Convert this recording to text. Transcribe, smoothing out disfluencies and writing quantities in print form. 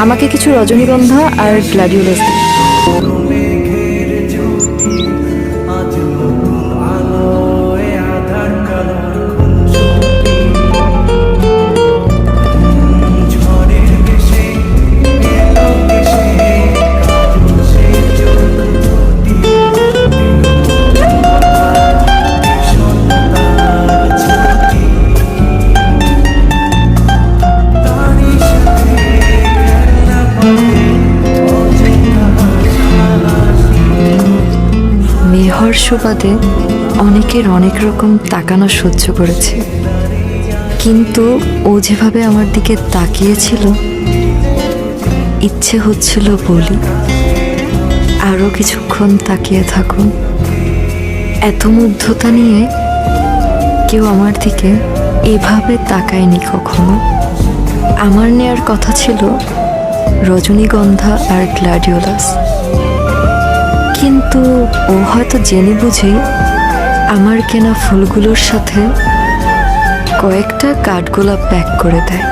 আমাকে কিছু রজনীগন্ধা আর গ্ল্যাডিওলাস দিন। মেহর সুবাদে অনেকের অনেক রকম তাকানো সহ্য করেছে, কিন্তু ও যেভাবে আমার দিকে তাকিয়েছিল, ইচ্ছে হচ্ছিল বলি আরো কিছুক্ষণ তাকিয়ে থাকুন। এত মুগ্ধতা নিয়ে কেউ আমার দিকে এভাবে তাকায়নি কখনো। আমার নেয়ার কথা ছিল রজনীগন্ধা আর গ্ল্যাডিওলাস, কিন্তু ও হয়তো জেনে বুঝেই আমার কেনা ফুলগুলোর সাথে কয়েকটা কাঠগোলাপ প্যাক করে দেয়।